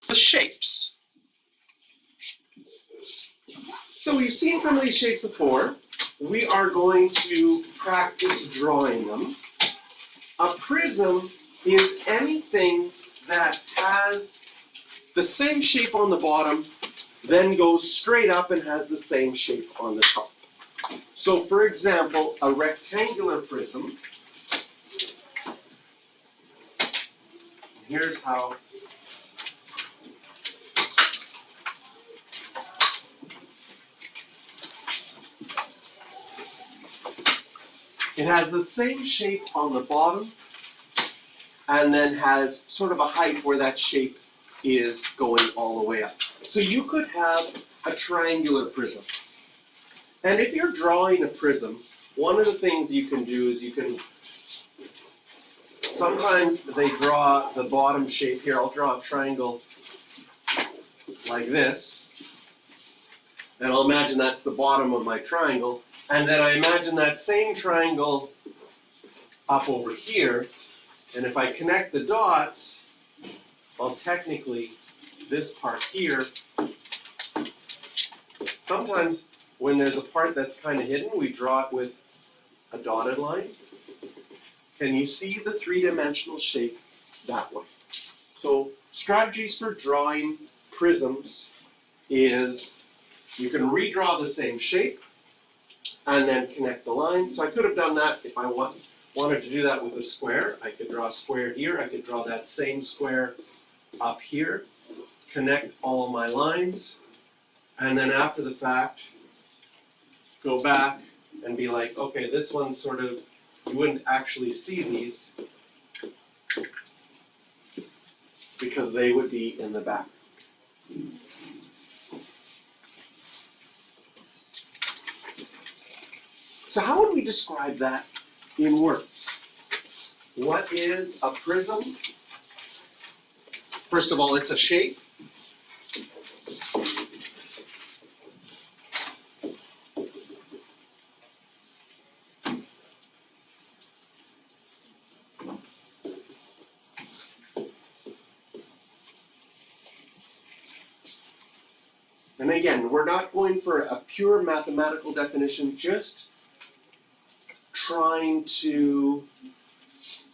the shapes. So we've seen some of these shapes before. We are going to practice drawing them. A prism is anything that has the same shape on the bottom, then goes straight up and has the same shape on the top. So for example, a rectangular prism, here's how it has the same shape on the bottom and then has sort of a height where that shape is going all the way up. So you could have a triangular prism. And if you're drawing a prism, one of the things you can do is you can, sometimes they draw the bottom shape here. I'll draw a triangle like this. And I'll imagine that's the bottom of my triangle. And then I imagine that same triangle up over here. And if I connect the dots, well, technically, this part here, sometimes when there's a part that's kind of hidden, we draw it with a dotted line. Can you see the three-dimensional shape that way? So strategies for drawing prisms is you can redraw the same shape and then connect the lines. So I could have done that if I wanted to do that with a square. I could draw a square here. I could draw that same square up here, connect all my lines, and then after the fact, go back and be like, okay, this one sort of, you wouldn't actually see these because they would be in the back. So how would we describe that in words? What is a prism? First of all, it's a shape. And again, we're not going for a pure mathematical definition, just trying to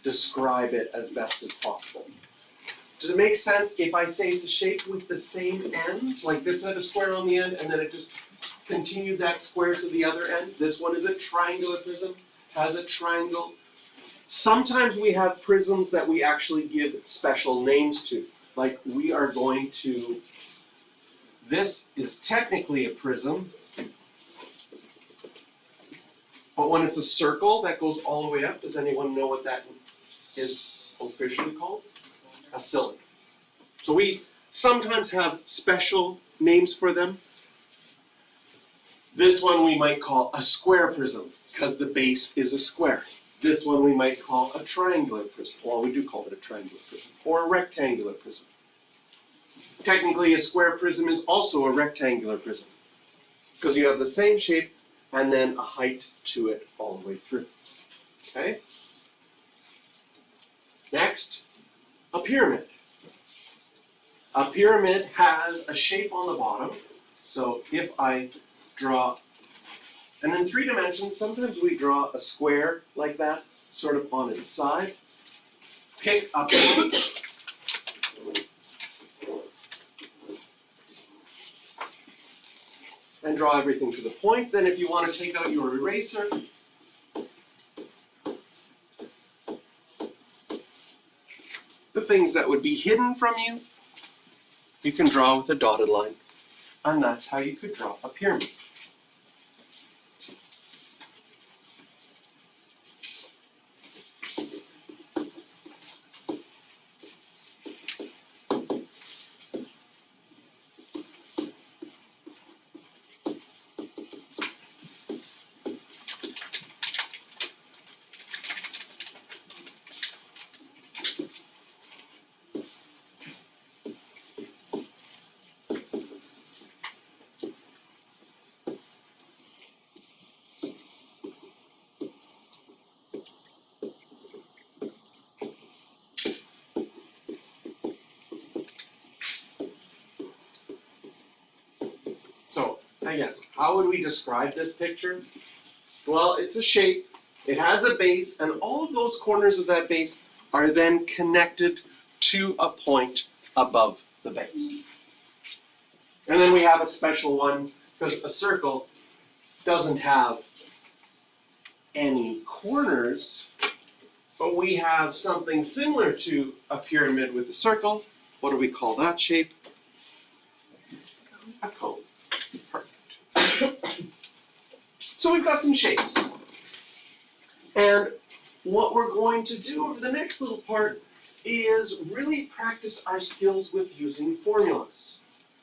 describe it as best as possible. Does it make sense if I say it's a shape with the same ends? Like this had a square on the end, and then it just continued that square to the other end? This one is a triangular prism, has a triangle. Sometimes we have prisms that we actually give special names to. Like we are going to, this is technically a prism, but when it's a circle that goes all the way up, does anyone know what that is officially called? A cylinder. So we sometimes have special names for them. This one we might call a square prism because the base is a square. This one we might call a triangular prism. Well, we do call it a triangular prism or a rectangular prism. Technically, a square prism is also a rectangular prism because you have the same shape and then a height to it all the way through. Okay? Next, a pyramid. A pyramid has a shape on the bottom. So if I draw, and in 3 dimensions, sometimes we draw a square like that, sort of on its side. Pick a point. And draw everything to the point. Then if you want to take out your eraser, the things that would be hidden from you, you can draw with a dotted line. And that's how you could draw a pyramid. again, how would we describe this picture? Well, it's a shape, it has a base, and all of those corners of that base are then connected to a point above the base. And then we have a special one, because a circle doesn't have any corners, but we have something similar to a pyramid with a circle. What do we call that shape? A cone. Perfect. So we've got some shapes. And what we're going to do over the next little part is really practice our skills with using formulas.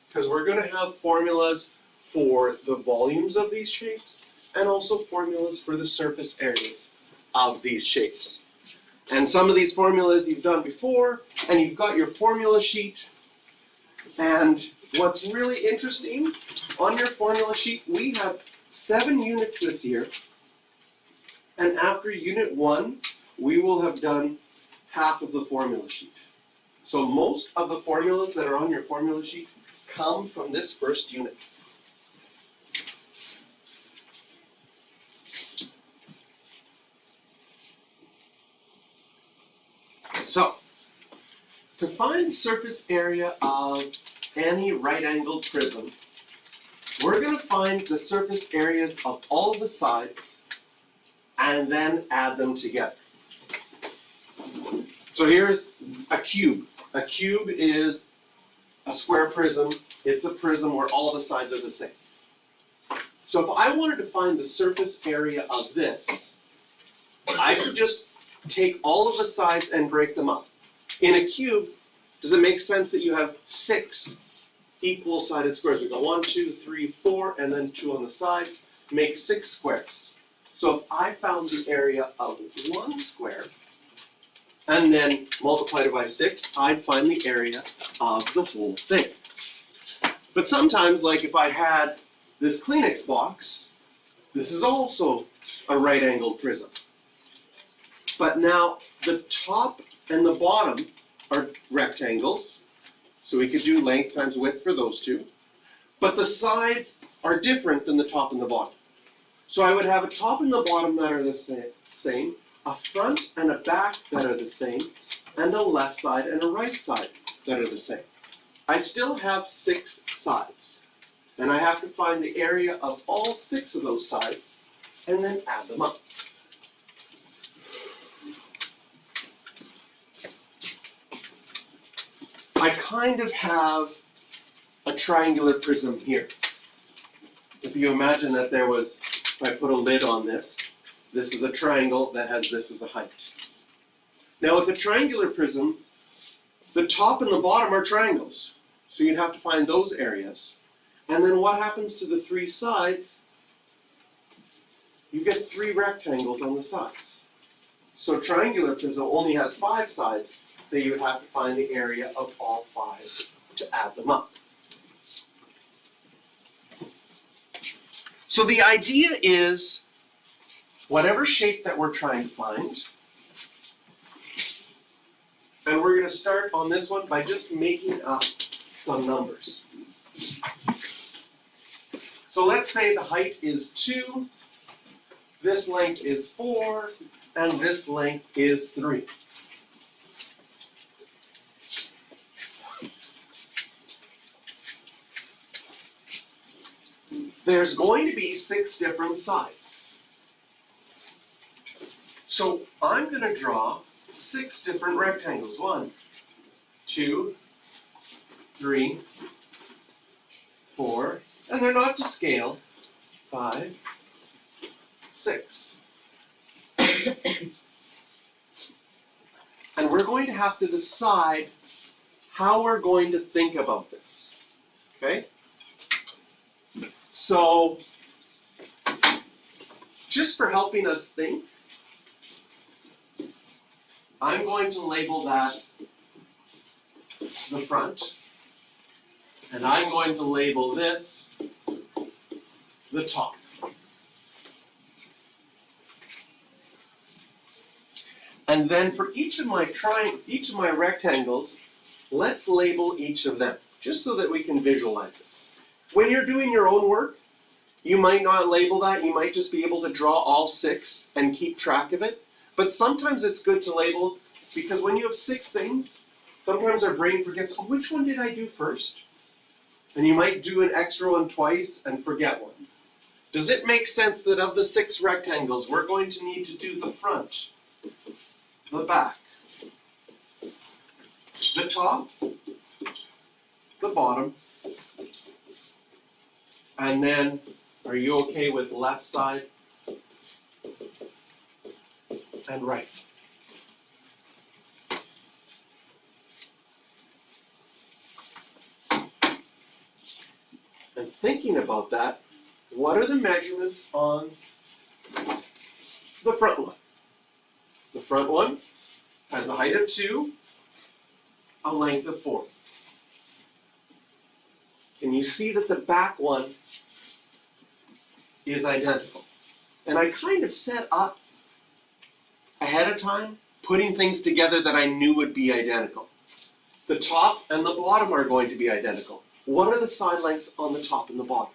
Because we're going to have formulas for the volumes of these shapes and also formulas for the surface areas of these shapes. And some of these formulas you've done before, and you've got your formula sheet. And what's really interesting, on your formula sheet, we have 7 units this year. And after unit 1, we will have done half of the formula sheet. So most of the formulas that are on your formula sheet come from this first unit. So, to find the surface area of any right-angled prism, we're going to find the surface areas of all of the sides and then add them together. So here's a cube. A cube is a square prism. It's a prism where all the sides are the same. So if I wanted to find the surface area of this, I could just take all of the sides and break them up. In a cube, does it make sense that you have 6 equal-sided squares? We've got 1, 2, 3, 4, and then 2 on the sides. Make 6 squares. So if I found the area of 1 square, and then multiplied it by 6, I'd find the area of the whole thing. But sometimes, like if I had this Kleenex box, this is also a right-angled prism. But now the top and the bottom are rectangles, so we could do length times width for those two. But the sides are different than the top and the bottom. So I would have a top and the bottom that are the same, a front and a back that are the same, and a left side and a right side that are the same. I still have 6 sides, and I have to find the area of all 6 of those sides, and then add them up. I kind of have a triangular prism here. If you imagine that there was, if I put a lid on this, this is a triangle that has this as a height. Now with a triangular prism, the top and the bottom are triangles. So you'd have to find those areas. And then what happens to the 3 sides? You get 3 rectangles on the sides. So a triangular prism only has 5 sides, that you would have to find the area of all 5 to add them up. So the idea is, whatever shape that we're trying to find, and we're going to start on this one by just making up some numbers. So let's say the height is 2, this length is 4, and this length is 3. There's going to be 6 different sides. So I'm going to draw 6 different rectangles. 1, 2, 3, 4, and they're not to scale. 5, 6. And we're going to have to decide how we're going to think about this. Okay? So, just for helping us think, I'm going to label that the front, and I'm going to label this the top. And then for each of my rectangles, let's label each of them, just so that we can visualize this. When you're doing your own work, You might not label that, you might just be able to draw all 6 and keep track of it. But sometimes it's good to label, because when you have 6 things, sometimes our brain forgets, oh, which one did I do first? And you might do an extra one twice and forget one. Does it make sense that of the 6 rectangles, we're going to need to do the front, the back, the top, the bottom, and then, are you okay with left side and right side? And thinking about that, what are the measurements on the front one? The front one has a height of 2, a length of 4. Can you see that the back one is identical? And I kind of set up ahead of time, putting things together that I knew would be identical. The top and the bottom are going to be identical. What are the side lengths on the top and the bottom?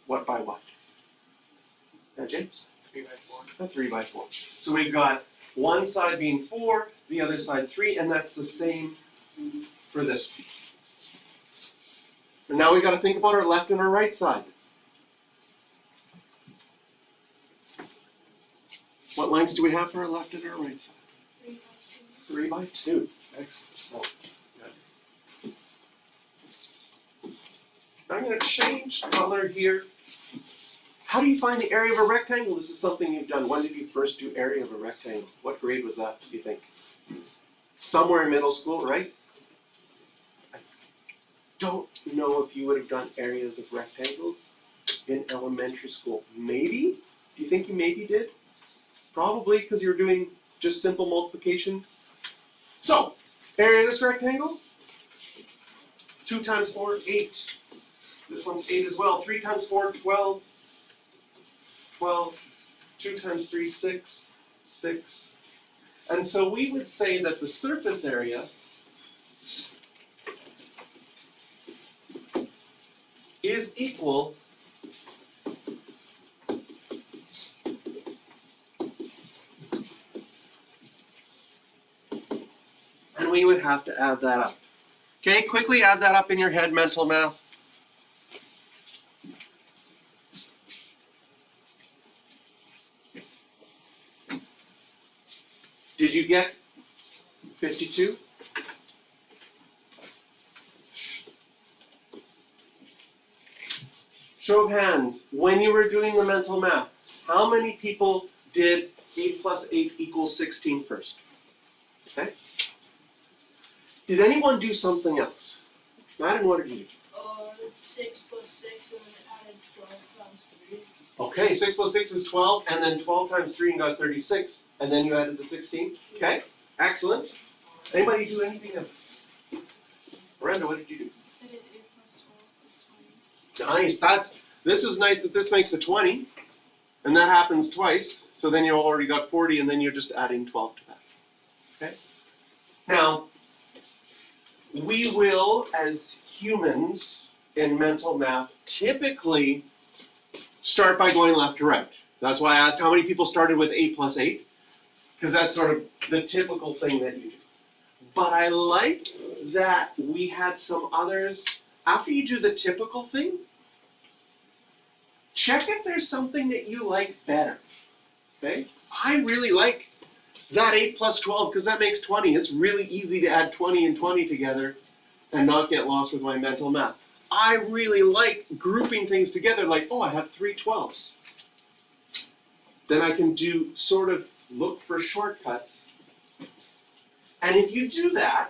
What by what? James? 3 by 4. A 3 by 4. So we've got one side being 4, the other side 3, and that's the same for this one. And now we've got to think about our left and our right side. What lengths do we have for our left and our right side? 3 by 2. Excellent. So, good. I'm going to change color here. How do you find the area of a rectangle? This is something you've done. When did you first do area of a rectangle? What grade was that, do you think? Somewhere in middle school, right? I don't know if you would have done areas of rectangles in elementary school. Maybe? Do you think you maybe did? Probably because you're doing just simple multiplication. So, area of this rectangle, 2 times 4, 8. This one's 8 as well. 3 times 4, 12. 12. 2 times 3, 6. 6. And so we would say that the surface area is equal and we would have to add that up. Okay, quickly add that up in your head, mental math. Did you get 52? Show of hands, when you were doing the mental math, how many people did 8 plus 8 equals 16 first? Okay. Did anyone do something else? Madden, what did you do? 6 plus 6 and then added 12 times 3. Okay, 6 plus 6 is 12, and then 12 times 3 and got 36, and then you added the 16. Okay, excellent. Anybody do anything else? Miranda, what did you do? I did 8 plus 12 plus 20. Nice, this is nice that this makes a 20, and that happens twice, so then you already got 40, and then you're just adding 12 to that. Okay? Now, we will, as humans in mental math, typically start by going left to right. That's why I asked how many people started with 8 plus 8, because that's sort of the typical thing that you do. But I like that we had some others. After you do the typical thing, check if there's something that you like better. Okay? I really like that 8 plus 12 because that makes 20. It's really easy to add 20 and 20 together and not get lost with my mental math. I really like grouping things together like, oh, I have 3 12s. Then I can do sort of look for shortcuts. And if you do that,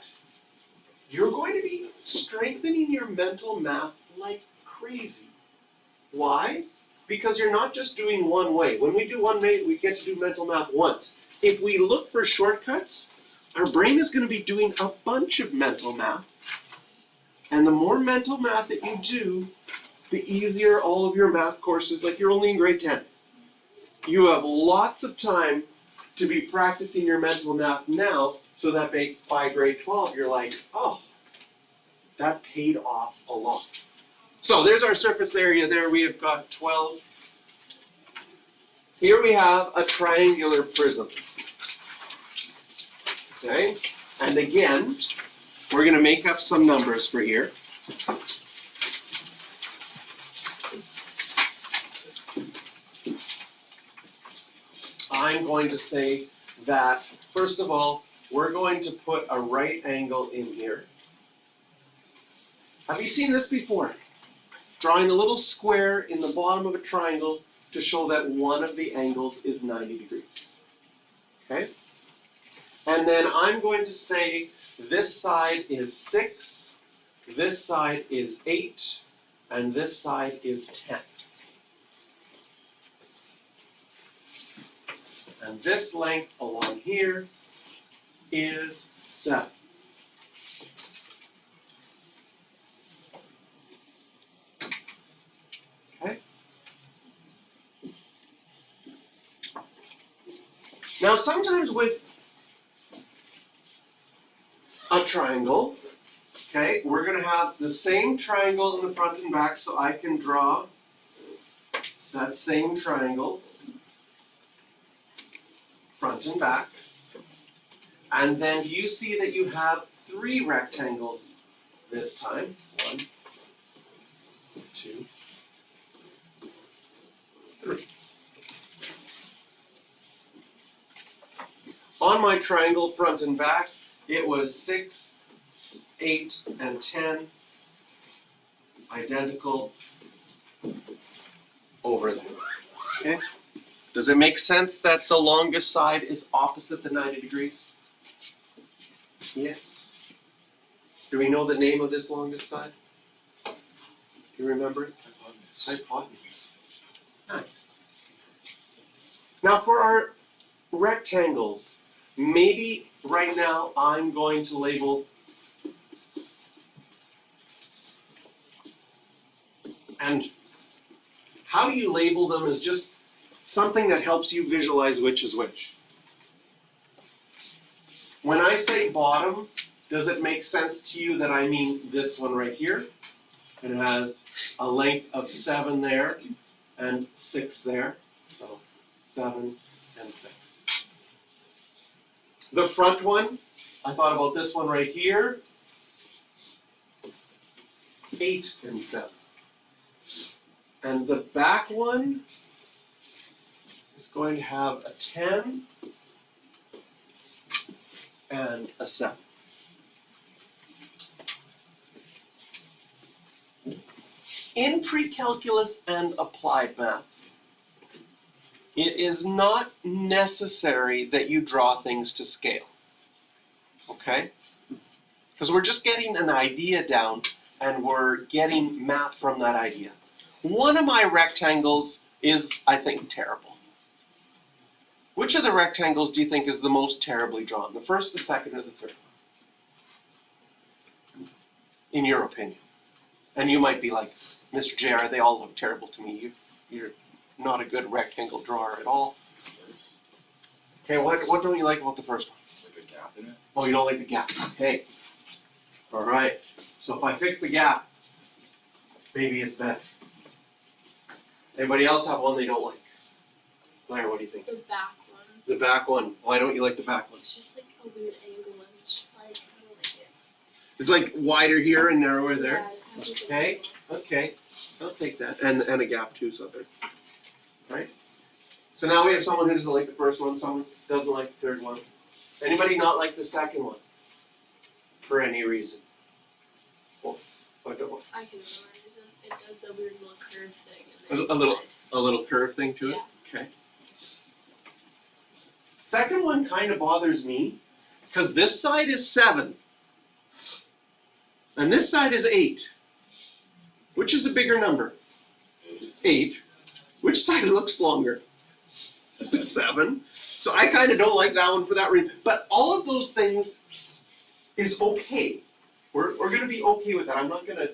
you're going to be strengthening your mental math like crazy. Why? Because you're not just doing one way. When we do one way, we get to do mental math once. If we look for shortcuts, our brain is going to be doing a bunch of mental math. And the more mental math that you do, the easier all of your math courses, like you're only in grade 10. You have lots of time to be practicing your mental math now, so that by grade 12, you're like, oh, that paid off a lot. So there's our surface area there. We have got 12. Here we have a triangular prism. Okay? And again, we're going to make up some numbers for here. I'm going to say that, first of all, we're going to put a right angle in here. Have you seen this before? Drawing a little square in the bottom of a triangle to show that one of the angles is 90 degrees. Okay? And then I'm going to say this side is 6, this side is 8, and this side is 10. And this length along here is 7. Okay? Now sometimes with a triangle, okay, we're going to have the same triangle in the front and back, so I can draw that same triangle front and back. And then you see that you have 3 rectangles this time. 1, 2, 3. On my triangle front and back, it was 6, 8, and 10, identical over there. Okay? Does it make sense that the longest side is opposite the 90 degrees? Yes. Do we know the name of this longest side? Do you remember it? Hypotenuse. Nice. Now for our rectangles, maybe right now I'm going to label and how you label them is just something that helps you visualize which is which. When I say bottom, does it make sense to you that I mean this one right here? It has a length of 7 there and 6 there. So 7 and 6. The front one, I thought about this one right here. 8 and 7. And the back one is going to have a 10 and a 7. In pre-calculus and applied math, it is not necessary that you draw things to scale, okay? Because we're just getting an idea down and we're getting math from that idea. One of my rectangles is, I think, terrible. Which of the rectangles do you think is the most terribly drawn? The first, the second, or the third? In your opinion. And you might be like, Mr. JR, they all look terrible to me. You're not a good rectangle drawer at all. Okay, what don't you like about the first one? Like a gap in it. Oh, you don't like the gap. Okay. All right. So if I fix the gap, maybe it's better. Anybody else have one they don't like? Claire, what do you think? The back one. The back one. Why don't you like the back one? It's just like a weird angle and it's just like, I don't like it. It's like wider here and narrower there. Yeah, it has like a Okay. angle. Okay. I'll take that. And a gap too, so there. Right? So now we have someone who doesn't like the first one, someone doesn't like the third one. Anybody not like the second one? For any reason? Well, I don't know. I can remember it. It does the weird little curve thing. And then A little curve thing to it? Yeah. Okay. Second one kind of bothers me, because this side is 7. And this side is 8. Which is a bigger number? 8. Which side looks longer? 7. So I kind of don't like that one for that reason. But all of those things is okay. We're going to be okay with that. I'm not going to...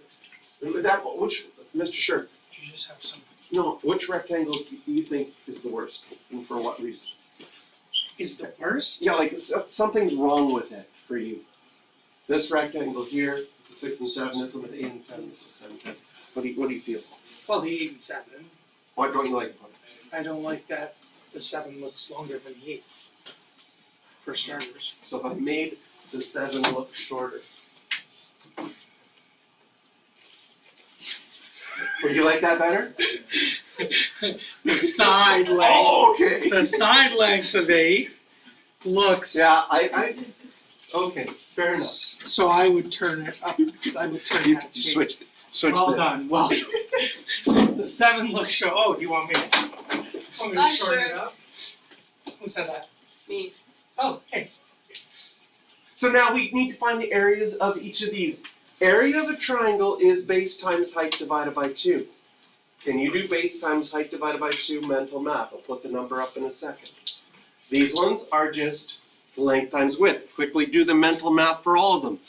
Which, Mr. Sherk? You just have some. No, which rectangle do you think is the worst, and for what reason? Is the worst? Yeah, like something's wrong with it for you. This rectangle here, the 6 and 7, this one with 8 and 7, this is 7, 10. What do you feel? Well, the 8 and 7. What don't you like about it? I don't like that the 7 looks longer than the 8. For starters. So if I made the 7 look shorter. Would you like that better? The side length. Oh, okay. The side length of 8 looks. Yeah, okay, fair enough. So I would turn it up. I would turn You that shape. switch Well the. done. Well done. The 7 looks short. Oh, do you want me to shorten it up? Who said that? Me. Oh, hey. So now we need to find the areas of each of these. Area of a triangle is base times height divided by 2. Can you do base times height divided by 2 mental math? I'll put the number up in a second. These ones are just length times width. Quickly do the mental math for all of them.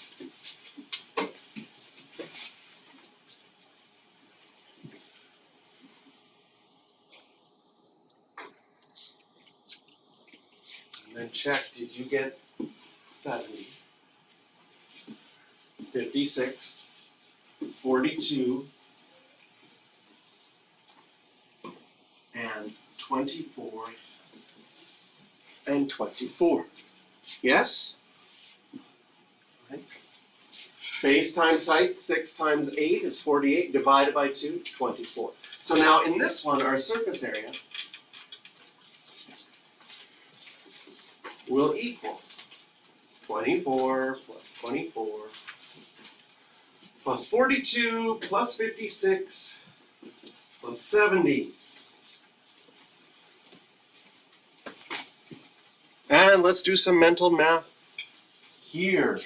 And then check, did you get 70, 56, 42, and 24, and 24. Yes? Right. Base times height, 6 times 8 is 48, divided by 2, 24. So now in this one, our surface area will equal 24 plus 24 plus 42 plus 56 plus 70. And let's do some mental math here.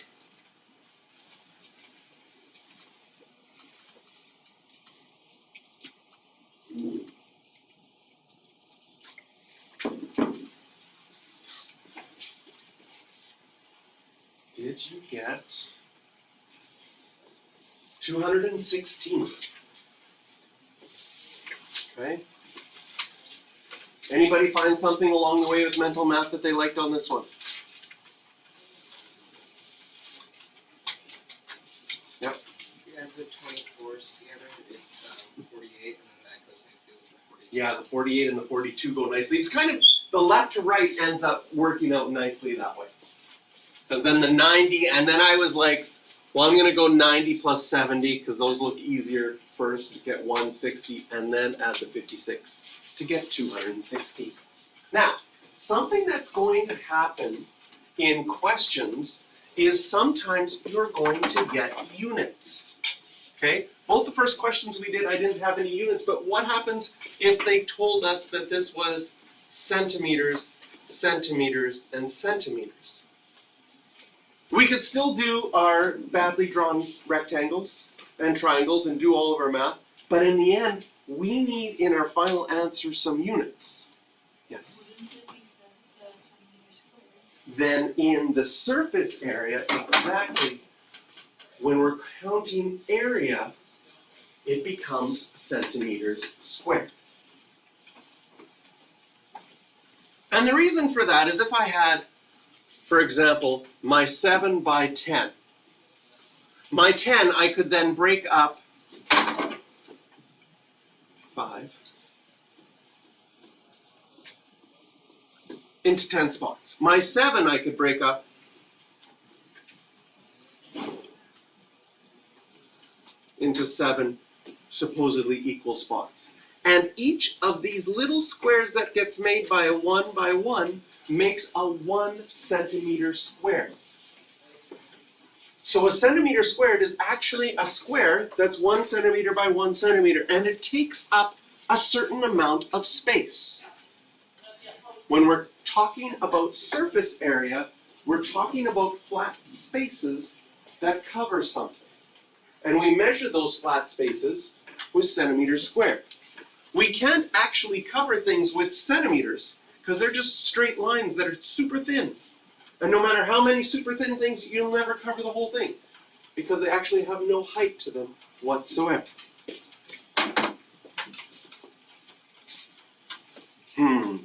Did you get 216? Okay. Anybody find something along the way with mental math that they liked on this one? Yep. You add the 24s together, it's 48, and then that goes nicely with the 42. Yeah, the 48 and the 42 go nicely. It's kind of, the left to right ends up working out nicely that way. Because then the 90, and then I was like, well, I'm going to go 90 plus 70, because those look easier first to get 160, and then add the 56 to get 216. Now, something that's going to happen in questions is sometimes you're going to get units. Okay? Both the first questions we did, I didn't have any units, but what happens if they told us that this was centimeters, centimeters, and centimeters? We could still do our badly drawn rectangles and triangles and do all of our math, but in the end, we need in our final answer some units. Yes? Wouldn't it be centimeters squared? Then in the surface area, exactly, when we're counting area, it becomes centimeters squared. And the reason for that is if I had, for example, my 7 by 10. My 10 I could then break up 5 into 10 spots. My 7 I could break up into 7 supposedly equal spots. And each of these little squares that gets made by a 1 by 1 makes a 1 centimeter square. So a centimeter squared is actually a square that's 1 centimeter by 1 centimeter, and it takes up a certain amount of space. When we're talking about surface area, we're talking about flat spaces that cover something. And we measure those flat spaces with centimeters squared. We can't actually cover things with centimeters because they're just straight lines that are super thin. And no matter how many super thin things, you'll never cover the whole thing because they actually have no height to them whatsoever.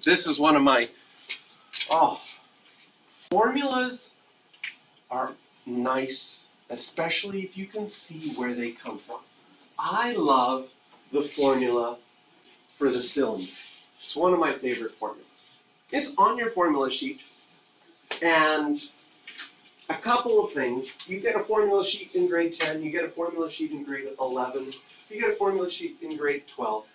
This is one of my, formulas are nice, especially if you can see where they come from. I love the formula for the cylinder. It's one of my favorite formulas. It's on your formula sheet, and a couple of things. You get a formula sheet in grade 10, you get a formula sheet in grade 11, you get a formula sheet in grade 12.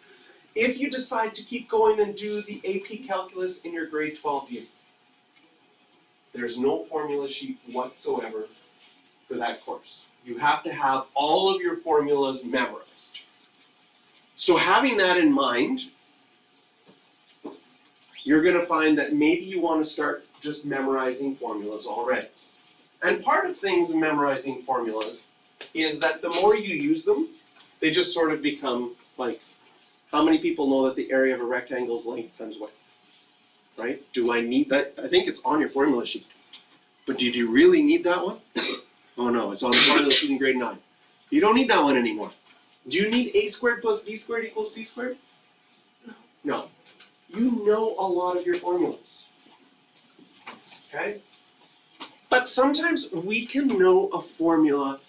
If you decide to keep going and do the AP Calculus in your grade 12 year, there's no formula sheet whatsoever for that course. You have to have all of your formulas memorized. So having that in mind, you're going to find that maybe you want to start just memorizing formulas already. And part of things in memorizing formulas is that the more you use them, they just sort of become like, how many people know that the area of a rectangle's length times width? Right? Do I need that? I think it's on your formula sheet. But do you really need that one? Oh no, it's on the formula sheet in grade 9. You don't need that one anymore. Do you need a squared plus b squared equals c squared? No. No. You know a lot of your formulas. Okay? But sometimes we can know a formula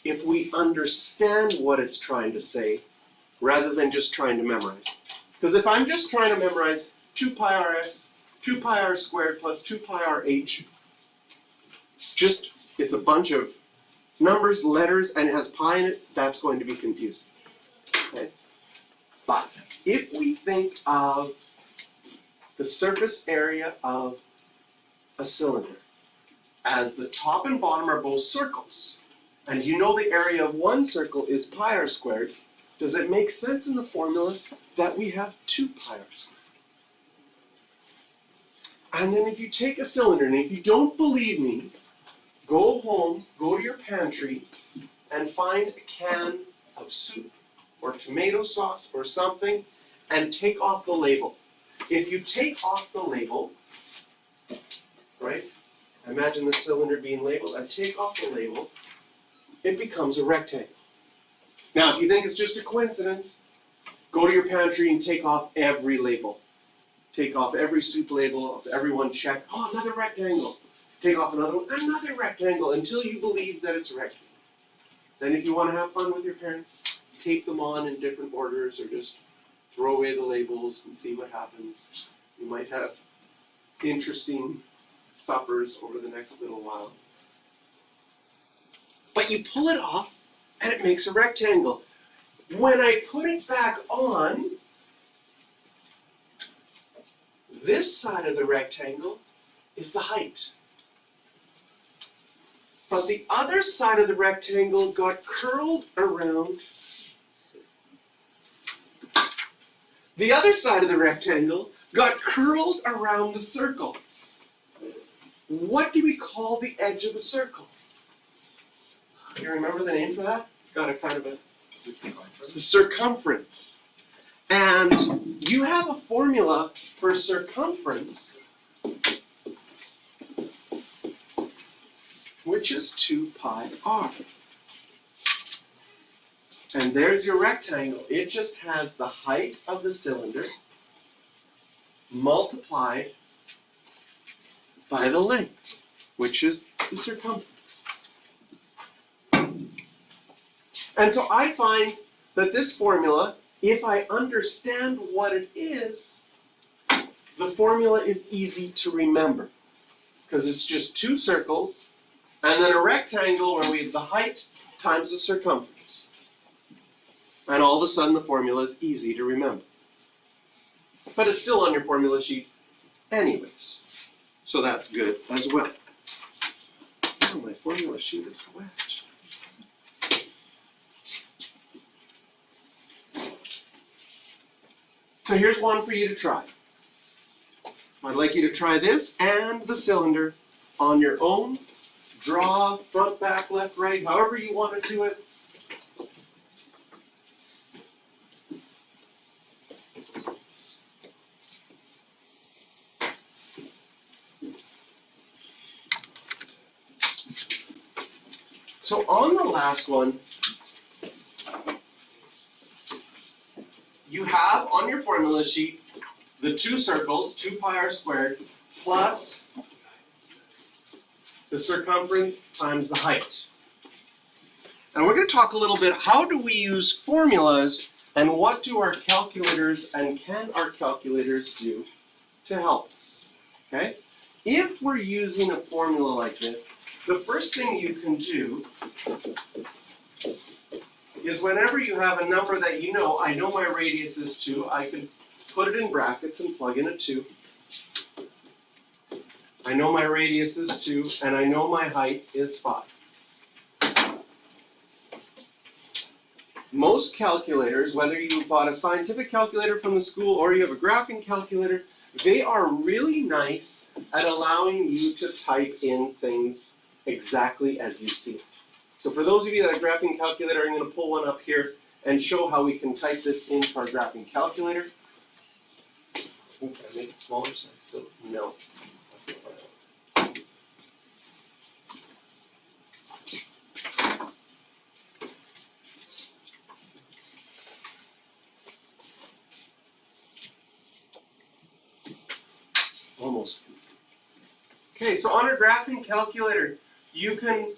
if we understand what it's trying to say, rather than just trying to memorize. Because if I'm just trying to memorize 2 pi rs, 2 pi r squared plus 2 pi rh, it's a bunch of numbers, letters, and it has pi in it, that's going to be confusing. Okay? But if we think of the surface area of a cylinder as the top and bottom are both circles, and you know the area of one circle is pi r squared, does it make sense in the formula that we have 2 pi r squared? And then if you take a cylinder, and if you don't believe me, go home, go to your pantry, and find a can of soup or tomato sauce or something, and take off the label. If you take off the label, right, imagine the cylinder being labeled, and take off the label, it becomes a rectangle. Now, if you think it's just a coincidence, go to your pantry and take off every label. Take off every soup label, every one check, oh, another rectangle. Take off another one, another rectangle, until you believe that it's a rectangle. Then if you want to have fun with your parents, tape them on in different orders, or just throw away the labels and see what happens. You might have interesting suppers over the next little while. But you pull it off, and it makes a rectangle. When I put it back on, this side of the rectangle is the height. But the other side of the rectangle got curled around. The other side of the rectangle got curled around the circle. What do we call the edge of a circle? Do you remember the name for that? It's got a kind of a the circumference. And you have a formula for circumference, which is 2 pi r. And there's your rectangle. It just has the height of the cylinder multiplied by the length, which is the circumference. And so I find that this formula, if I understand what it is, the formula is easy to remember. Because it's just 2 circles, and then a rectangle where we have the height times the circumference. And all of a sudden the formula is easy to remember. But it's still on your formula sheet anyways. So that's good as well. Oh, my formula sheet is wet. So here's one for you to try. I'd like you to try this and the cylinder on your own. Draw front, back, left, right, however you want to do it. So on the last one, you have on your formula sheet the 2 circles, 2 pi r squared, plus the circumference times the height. And we're going to talk a little bit, how do we use formulas and what do our calculators and can our calculators do to help us, okay? If we're using a formula like this, the first thing you can do is whenever you have a number that you know, I know my radius is 2, I can put it in brackets and plug in a 2. I know my radius is 2, and I know my height is 5. Most calculators, whether you bought a scientific calculator from the school or you have a graphing calculator, they are really nice at allowing you to type in things exactly as you see it. So for those of you that have a graphing calculator, I'm going to pull one up here and show how we can type this into our graphing calculator. Ooh, can I make it smaller? So I still, no. That's not what I want. Almost. Okay, so on our graphing calculator, you can,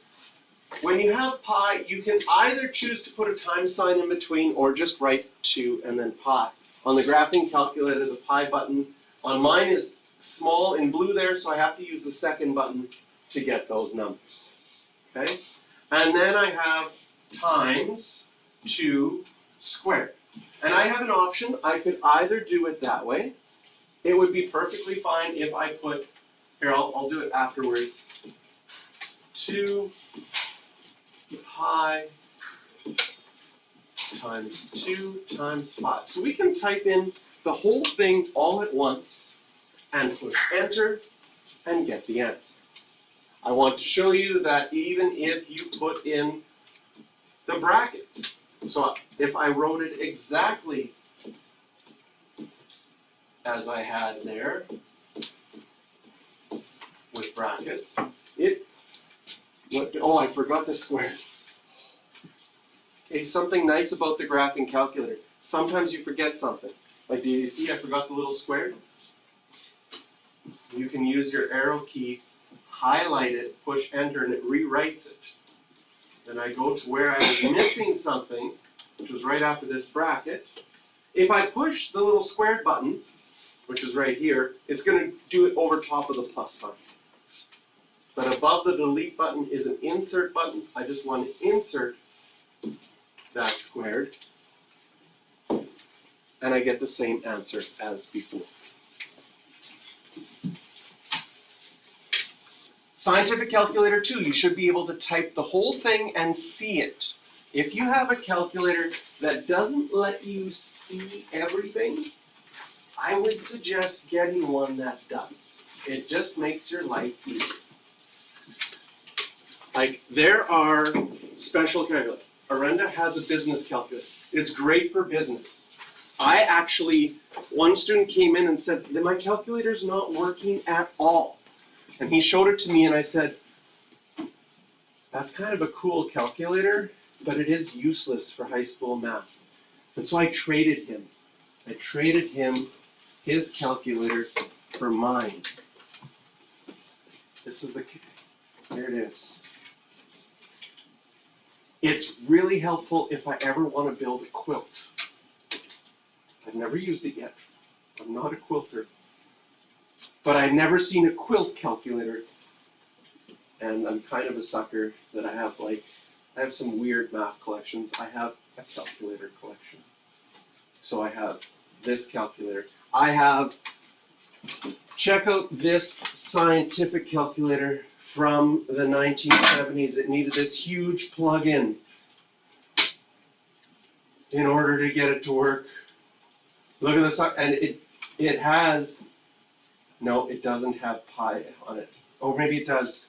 when you have pi, you can either choose to put a time sign in between or just write 2 and then pi. On the graphing calculator, the pi button on mine is small in blue there, so I have to use the second button to get those numbers. Okay? And then I have times 2 squared. And I have an option. I could either do it that way. It would be perfectly fine if I put, here, I'll do it afterwards, 2 pi times 2 times 5. So we can type in the whole thing all at once and push enter and get the answer. I want to show you that even if you put in the brackets, so if I wrote it exactly as I had there with brackets, oh, I forgot the square. Okay, something nice about the graphing calculator. Sometimes you forget something. Like, do you see I forgot the little square? You can use your arrow key, highlight it, push enter, and it rewrites it. Then I go to where I was missing something, which was right after this bracket. If I push the little squared button, which is right here, it's going to do it over top of the plus sign. But above the delete button is an insert button. I just want to insert that squared, and I get the same answer as before. Scientific calculator 2, you should be able to type the whole thing and see it. If you have a calculator that doesn't let you see everything, I would suggest getting one that does. It just makes your life easier. Like, there are special calculators. Arenda has a business calculator. It's great for business. One student came in and said, my calculator's not working at all. And he showed it to me and I said, that's kind of a cool calculator, but it is useless for high school math. And so I traded him. I traded him his calculator for mine. This is here it is. It's really helpful if I ever want to build a quilt. I've never used it yet. I'm not a quilter. But I've never seen a quilt calculator. And I'm kind of a sucker that I have some weird math collections. I have a calculator collection. So I have this calculator. Check out this scientific calculator from the 1970s. It needed this huge plug-in in order to get it to work. Look at this, and it has, no, it doesn't have pi on it. Oh, maybe it does.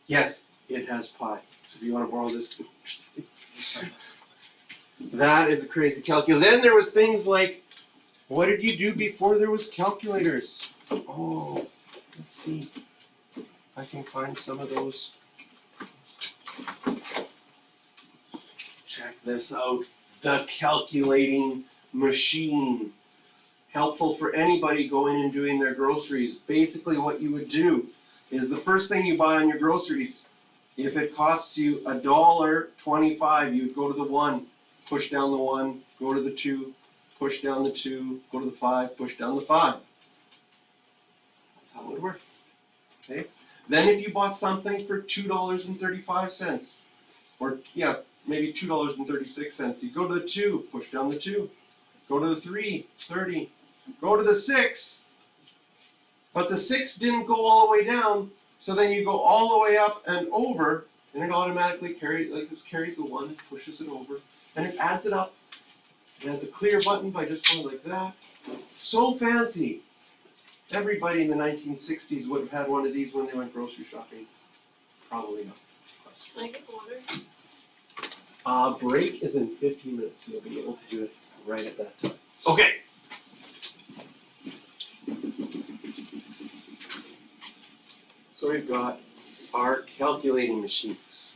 Yes, it has pi. So if you want to borrow this, that is a crazy calculator. Then there was things like, what did you do before there was calculators? Oh, let's see. I can find some of those. Check this out. The calculating machine. Helpful for anybody going and doing their groceries. Basically what you would do is the first thing you buy on your groceries If it costs you $1.25, you'd go to the 1, push down the 1, go to the 2, push down the 2, go to the 5, push down the 5. That's how it would work. Okay? Then if you bought something for $2.35, or yeah, maybe $2.36, you go to the 2, push down the 2, go to the 3, 30, go to the 6, but the 6 didn't go all the way down, so then you go all the way up and over, and it automatically carries the 1 and pushes it over, and it adds it up. It has a clear button by just going like that. So fancy. Everybody in the 1960s would have had one of these when they went grocery shopping. Probably not. Can I get water? Break is in 15 minutes. You'll be able to do it right at that time. Okay. So we've got our calculating machines.